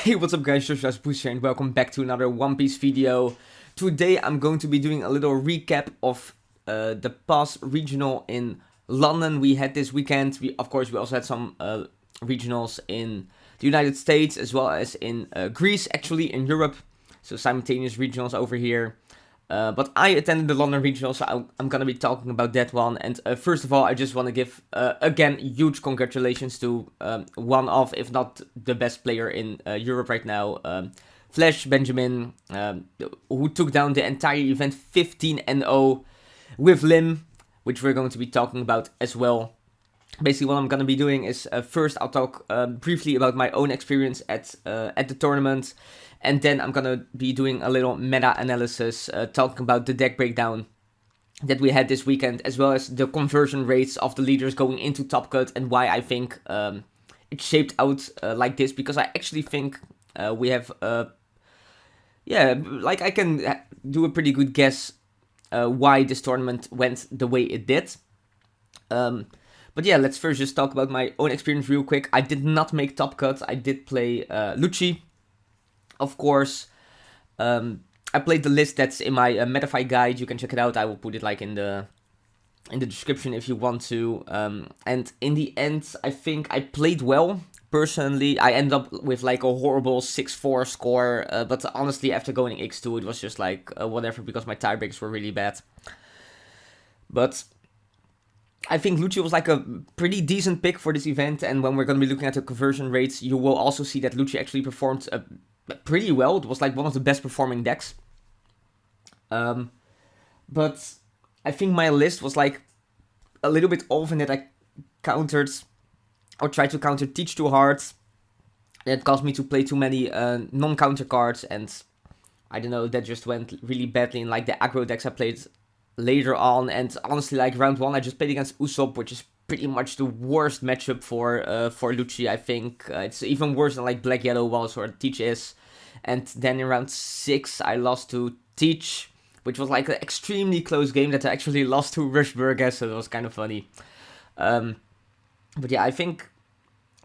Hey, what's up guys, just Push here and welcome back to another One Piece video. Today I'm going to be doing a little recap of the past regional in London we had this weekend. Of course, we also had some regionals in the United States as well as in Greece, actually in Europe. So simultaneous regionals over here. But I attended the London regional, so I'm gonna be talking about that one. And first of all, I just want to give, again, huge congratulations to one of, if not the best player in Europe right now, Fleche Benjamin, who took down the entire event 15-0 with Lim, which we're going to be talking about as well. Basically, what I'm gonna be doing is first I'll talk briefly about my own experience at the tournament. And then I'm gonna be doing a little meta-analysis, talking about the deck breakdown that we had this weekend, as well as the conversion rates of the leaders going into Top Cut and why I think it shaped out like this. Because I actually think we have, I can do a pretty good guess why this tournament went the way it did. But yeah, let's first just talk about my own experience real quick. I did not make Top Cut. I did play Lucci. Of course, I played the list that's in my Metafy guide. You can check it out. I will put it like in the description if you want to. And in the end, I think I played well. Personally, I ended up with like a horrible 6-4 score. But honestly, after going X2, it was just like whatever, because my tiebreaks were really bad. But I think Lucci was like a pretty decent pick for this event. And when we're going to be looking at the conversion rates, you will also see that Lucci actually performed pretty well. It was like one of the best performing decks. But I think my list was like a little bit off in that I countered or tried to counter Teach too hard. That caused me to play too many non-counter cards, and I don't know, that just went really badly in like the aggro decks I played later on. And honestly, like round 1 I just played against Usopp, which is pretty much the worst matchup for Lucci. I think it's even worse than like Black Yellow was or Teach is. And then in round 6 I lost to Teach, which was like an extremely close game that I actually lost to Rushburger, so it was kind of funny. But yeah, I think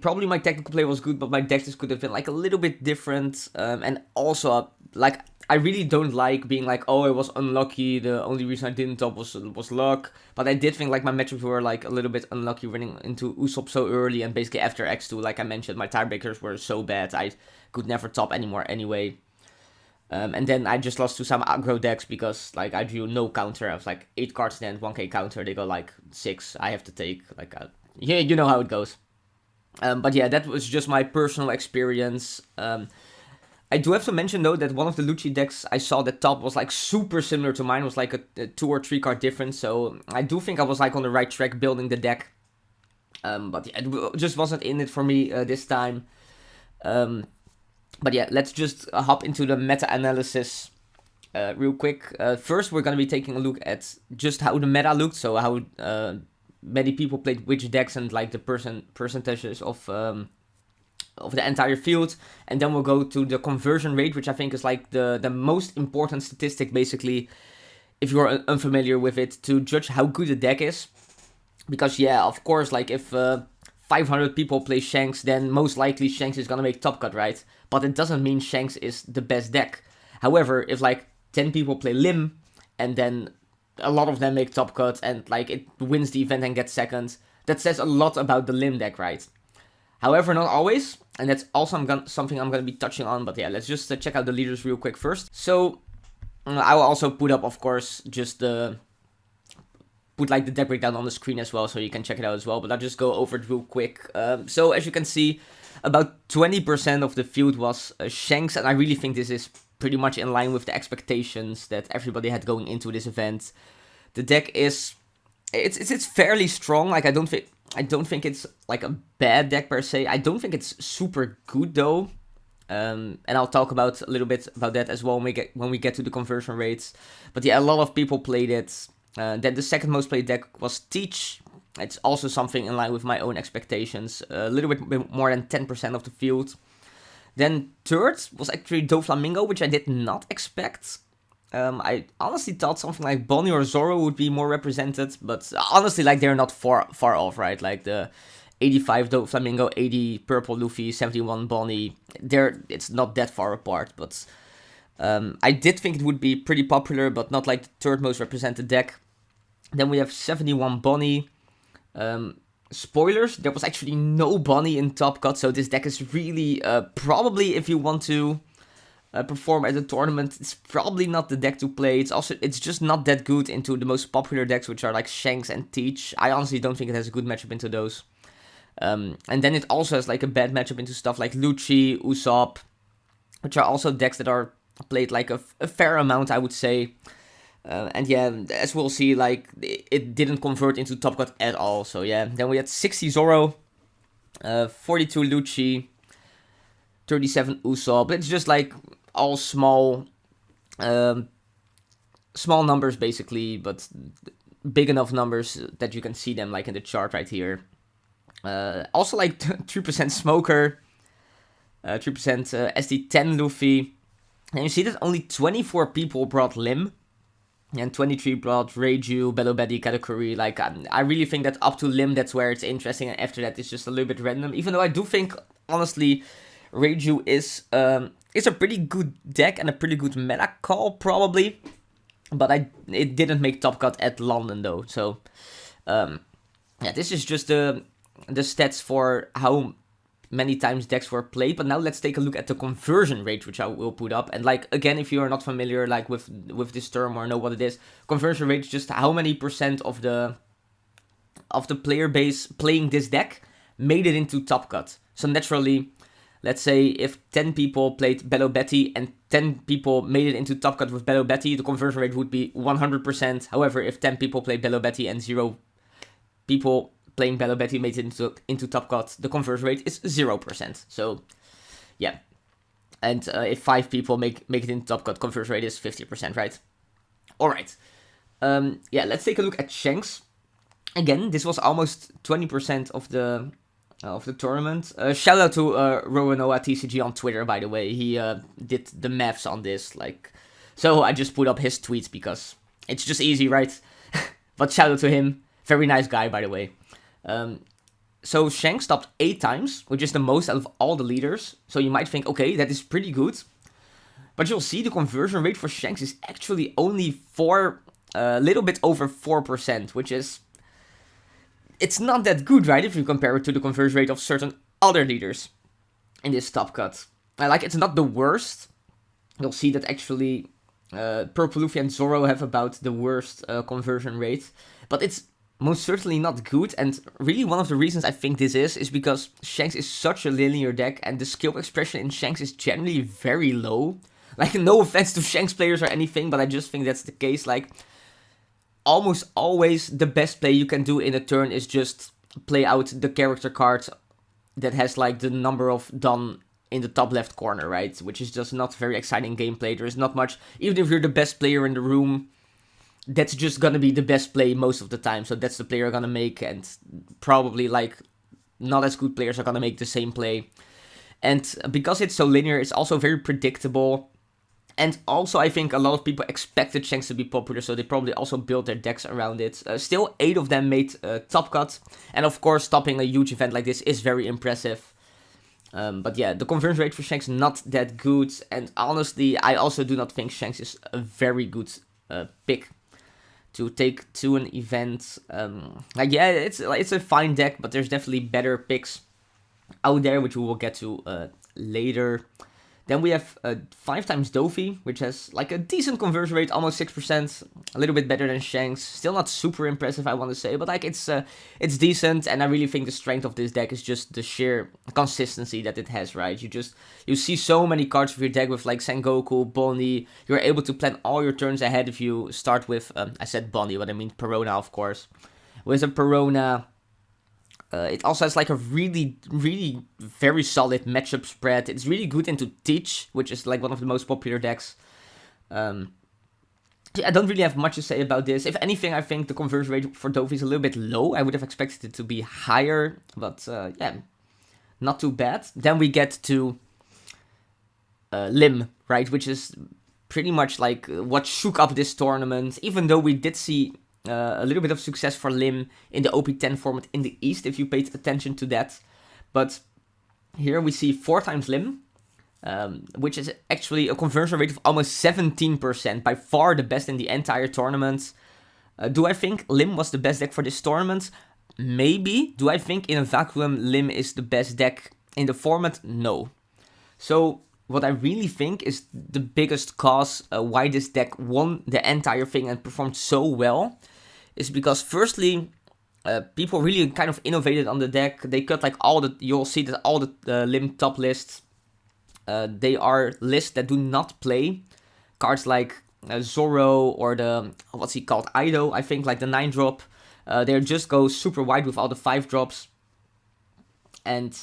probably my technical play was good, but my deck just could have been like a little bit different. And also, like, I really don't like being like, oh, I was unlucky, the only reason I didn't top was luck. But I did think like my matchups were like a little bit unlucky running into Usopp so early, and basically after X2, like I mentioned, my tiebreakers were so bad I could never top anymore anyway. And then I just lost to some aggro decks because like I drew no counter. I was like 8 cards in hand, 1k counter, they go like 6, I have to take, like, yeah, you know how it goes. But yeah, that was just my personal experience. I do have to mention though that one of the Lucci decks I saw that top was like super similar to mine, was like a 2 or 3 card difference. So I do think I was like on the right track building the deck. But yeah, it just wasn't in it for me this time. But yeah, let's just hop into the meta-analysis real quick. First, we're going to be taking a look at just how the meta looked, so how many people played which decks and like the percentages of the entire field. And then we'll go to the conversion rate, which I think is like the most important statistic, basically, if you're unfamiliar with it, to judge how good a deck is. Because yeah, of course, like if 500 people play Shanks, then most likely Shanks is gonna make Top Cut, right? But it doesn't mean Shanks is the best deck. However, if like 10 people play Lim, and then a lot of them make Top Cut, and like it wins the event and gets second, that says a lot about the Lim deck, right? However, not always, and that's also something I'm gonna be touching on. But yeah, let's just check out the leaders real quick first. So I will also put up, of course, just put like the deck breakdown on the screen as well, so you can check it out as well, but I'll just go over it real quick. So as you can see, about 20% of the field was Shanks, and I really think this is pretty much in line with the expectations that everybody had going into this event. The deck is, it's fairly strong. Like I don't think it's like a bad deck per se. I don't think it's super good though. And I'll talk about a little bit about that as well when we get to the conversion rates. But yeah, a lot of people played it. Then the second most played deck was Teach. It's also something in line with my own expectations. A little bit more than 10% of the field. Then third was actually Doflamingo, which I did not expect. I honestly thought something like Bonnie or Zoro would be more represented, but honestly, like, they're not far off, right? Like, the 85 Flamingo, 80 Purple Luffy, 71 Bonnie. It's not that far apart, but I did think it would be pretty popular, but not like the third most represented deck. Then we have 71 Bonnie. Spoilers, there was actually no Bonnie in Top Cut, so this deck is really, probably if you want to perform at a tournament, it's probably not the deck to play. It's just not that good into the most popular decks, which are like Shanks and Teach. I honestly don't think it has a good matchup into those. And then it also has like a bad matchup into stuff like Lucci, Usopp, which are also decks that are played like a fair amount, I would say. And yeah, as we'll see, like, it didn't convert into Top Cut at all. So yeah, then we had 60 Zoro, 42 Lucci, 37 Usopp. It's just like all small numbers basically, but big enough numbers that you can see them like in the chart right here. Also like 3% Smoker, 3% SD10 Luffy. And you see that only 24 people brought Lim. And 23 brought Reiju, Bello Betty, Katakuri. Like, I really think that up to Lim, that's where it's interesting. And after that, it's just a little bit random. Even though I do think, honestly, Reiju is a pretty good deck and a pretty good meta call, probably. But it didn't make Top Cut at London, though. So, yeah, this is just the stats for how many times decks were played. But now let's take a look at the conversion rate, which I will put up. And like, again, if you are not familiar like with this term or know what it is, conversion rate is just how many % of the player base playing this deck made it into Top Cut. So naturally, let's say if 10 people played Bello Betty and 10 people made it into Top Cut with Bello Betty, the conversion rate would be 100%. However, if 10 people played Bello Betty and 0 people playing Bello Betty made it into Top Cut, the conversion rate is 0%. So, yeah. And if 5 people make it into Top Cut, conversion rate is 50%, right? Alright. Yeah, let's take a look at Shanks. Again, this was almost 20% of the tournament. Shout out to Roanoa TCG on Twitter, by the way. He did the maths on this. Like, so I just put up his tweets because it's just easy, right? But shout out to him. Very nice guy, by the way. So Shanks stopped 8 times, which is the most out of all the leaders. So you might think, okay, that is pretty good. But you'll see the conversion rate for Shanks is actually only a little bit over 4%, which is, it's not that good, right? If you compare it to the conversion rate of certain other leaders in this Top Cut. Like, it's not the worst. You'll see that actually Purple Luffy and Zoro have about the worst conversion rate. But it's most certainly not good, and really one of the reasons I think this is because Shanks is such a linear deck, and the skill expression in Shanks is generally very low. Like, no offense to Shanks players or anything, but I just think that's the case. Like, almost always the best play you can do in a turn is just play out the character card that has like the number of done in the top left corner, right? Which is just not very exciting gameplay. There is not much, even if you're the best player in the room, that's just gonna be the best play most of the time. So that's the play you're gonna make, and probably like not as good players are gonna make the same play. And because it's so linear, it's also very predictable. And also I think a lot of people expected Shanks to be popular, so they probably also built their decks around it. Still, 8 of them made Top Cut. And of course, stopping a huge event like this is very impressive. But yeah, the conversion rate for Shanks not that good. And honestly, I also do not think Shanks is a very good pick to take to an event. Like, yeah, it's a fine deck, but there's definitely better picks out there, which we will get to later. Then we have 5 times Dofi, which has like a decent conversion rate, almost 6%, a little bit better than Shanks. Still not super impressive, I want to say, but like it's decent, and I really think the strength of this deck is just the sheer consistency that it has, right? You see so many cards of your deck with like Sengoku, Bonnie. You're able to plan all your turns ahead if you start with, I said Bonnie, but I mean Perona, of course. With a Perona, it also has like a really, really very solid matchup spread. It's really good into Teach, which is like one of the most popular decks. I don't really have much to say about this. If anything, I think the conversion rate for Dofi is a little bit low. I would have expected it to be higher, but yeah, not too bad. Then we get to Lim, right, which is pretty much like what shook up this tournament. Even though we did see a little bit of success for Lim in the OP10 format in the East, if you paid attention to that. But here we see 4 times Lim, which is actually a conversion rate of almost 17%, by far the best in the entire tournament. Do I think Lim was the best deck for this tournament? Maybe. Do I think in a vacuum Lim is the best deck in the format? No. So what I really think is the biggest cause why this deck won the entire thing and performed so well is because firstly, people really kind of innovated on the deck. They cut like you'll see that all the Lim top lists, they are lists that do not play cards like Zorro or what's he called, Ido, I think, like the 9-drop. They just go super wide with all the 5-drops. And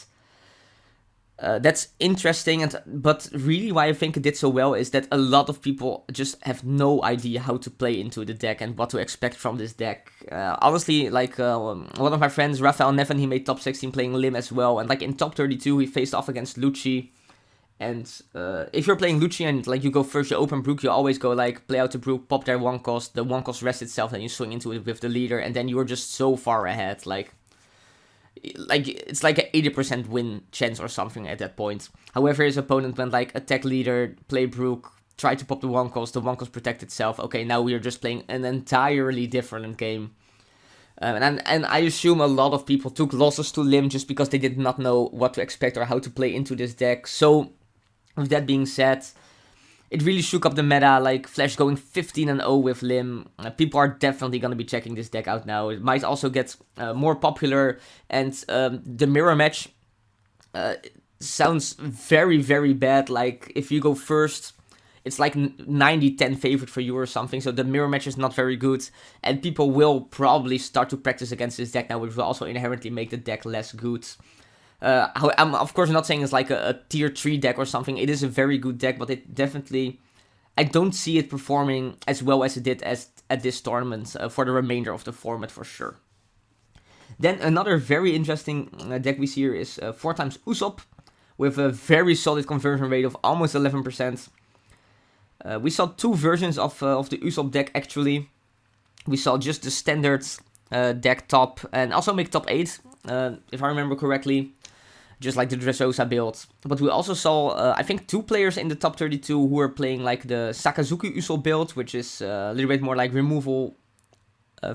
that's interesting, but really why I think it did so well is that a lot of people just have no idea how to play into the deck and what to expect from this deck. Honestly, like one of my friends, Rafael Neven, he made top 16 playing Lim as well, and like in top 32 he faced off against Lucci. And if you're playing Lucci and like you go first, you open Brook, you always go like play out the Brook, pop their 1 cost, the 1 cost rests itself, then you swing into it with the leader, and then you're just so far ahead. Like it's like an 80% win chance or something at that point. However, his opponent went like attack leader, play Brook, try to pop the 1 cost, the 1 cost protect itself. Okay, now we are just playing an entirely different game. And I assume a lot of people took losses to Lim just because they did not know what to expect or how to play into this deck. So with that being said, it really shook up the meta, like Fleche going 15-0 with Lim. People are definitely going to be checking this deck out now. It might also get more popular, and the mirror match sounds very, very bad. Like, if you go first, it's like 90-10 favorite for you or something, so the mirror match is not very good, and people will probably start to practice against this deck now, which will also inherently make the deck less good. I'm of course not saying it's like a tier 3 deck or something. It is a very good deck, but it definitely, I don't see it performing as well as it did at this tournament for the remainder of the format for sure. Then another very interesting deck we see here is 4 times Usopp, with a very solid conversion rate of almost 11%. We saw 2 versions of the Usopp deck actually. We saw just the standard deck top, and also make top 8, if I remember correctly, just like the Dressrosa build. But we also saw, I think, 2 players in the top 32 who were playing like the Sakazuki Usopp build, which is a little bit more like removal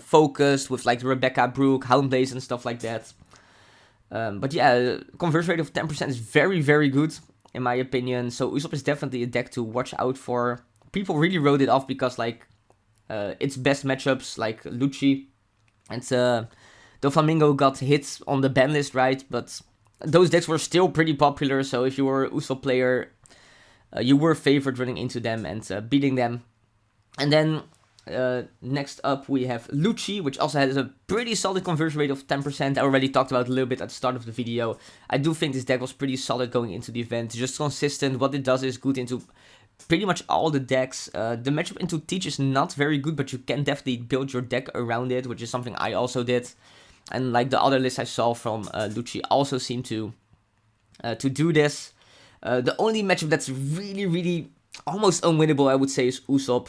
focused, with like the Rebecca, Brook, Houndblaze and stuff like that. But yeah, conversion rate of 10% is very, very good in my opinion. So Usopp is definitely a deck to watch out for. People really wrote it off because like its best matchups, like Lucci and Doflamingo, got hit on the ban list, right? But those decks were still pretty popular, so if you were a Usopp player, you were favored running into them and beating them. And then next up we have Lucci, which also has a pretty solid conversion rate of 10%. I already talked about it a little bit at the start of the video. I do think this deck was pretty solid going into the event, just consistent. What it does is good into pretty much all the decks. The matchup into Teach is not very good, but you can definitely build your deck around it, which is something I also did. And like the other lists I saw from Lucci also seem to do this. The only matchup that's really, really almost unwinnable, I would say, is Usopp.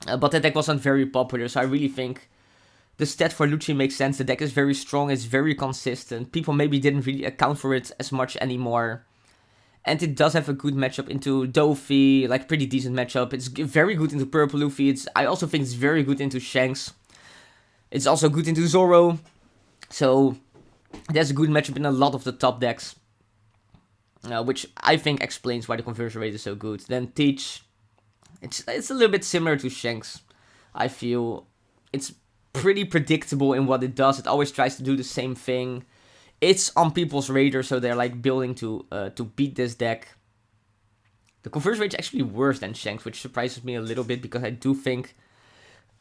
But that deck wasn't very popular, so I really think the stat for Lucci makes sense. The deck is very strong, it's very consistent. People maybe didn't really account for it as much anymore. And it does have a good matchup into Dofi, like pretty decent matchup. It's very good into Purple Luffy. I also think it's very good into Shanks. It's also good into Zoro. So there's a good matchup in a lot of the top decks. Which I think explains why the conversion rate is so good. Then Teach. It's a little bit similar to Shanks. I feel it's pretty predictable in what it does. It always tries to do the same thing. It's on people's radar, so they're like building to beat this deck. The conversion rate is actually worse than Shanks, which surprises me a little bit because I do think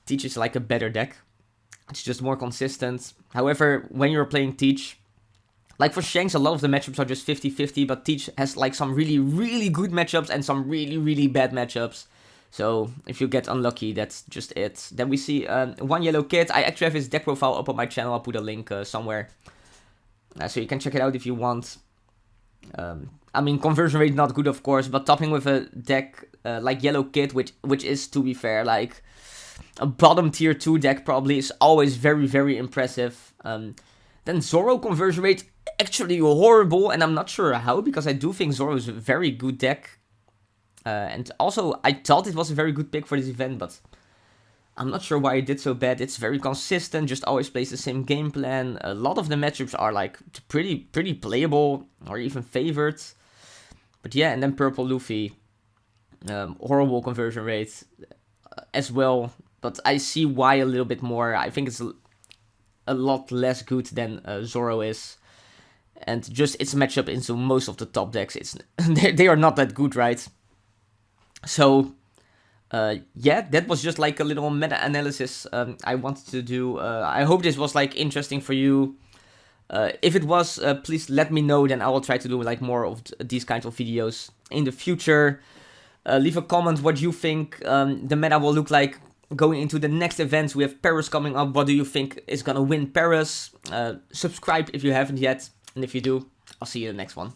Teach is like a better deck. It's just more consistent. However, when you're playing Teach, like for Shanks, a lot of the matchups are just 50-50, but Teach has like some really, really good matchups and some really, really bad matchups. So if you get unlucky, that's just it. Then we see one yellow kid. I actually have his deck profile up on my channel. I'll put a link somewhere. So you can check it out if you want. I mean, conversion rate not good, of course, but topping with a deck like Yellow Kid, which is, to be fair, like a bottom tier 2 deck probably is always very, very impressive. Then Zoro conversion rate, actually horrible, and I'm not sure how, because I do think Zoro is a very good deck. And also, I thought it was a very good pick for this event, but I'm not sure why it did so bad. It's very consistent, just always plays the same game plan. A lot of the matchups are like pretty playable, or even favored. But yeah, and then Purple Luffy, horrible conversion rate as well. But I see why a little bit more. I think it's a lot less good than Zoro is. And just its matchup into most of the top decks, they are not that good, right? So, yeah, that was just like a little meta-analysis I wanted to do. I hope this was like interesting for you. If it was, please let me know, then I will try to do like more of these kinds of videos in the future. Leave a comment what you think the meta will look like going into the next events. We have Paris coming up. What do you think is gonna win Paris? Subscribe if you haven't yet, and if you do, I'll see you in the next one.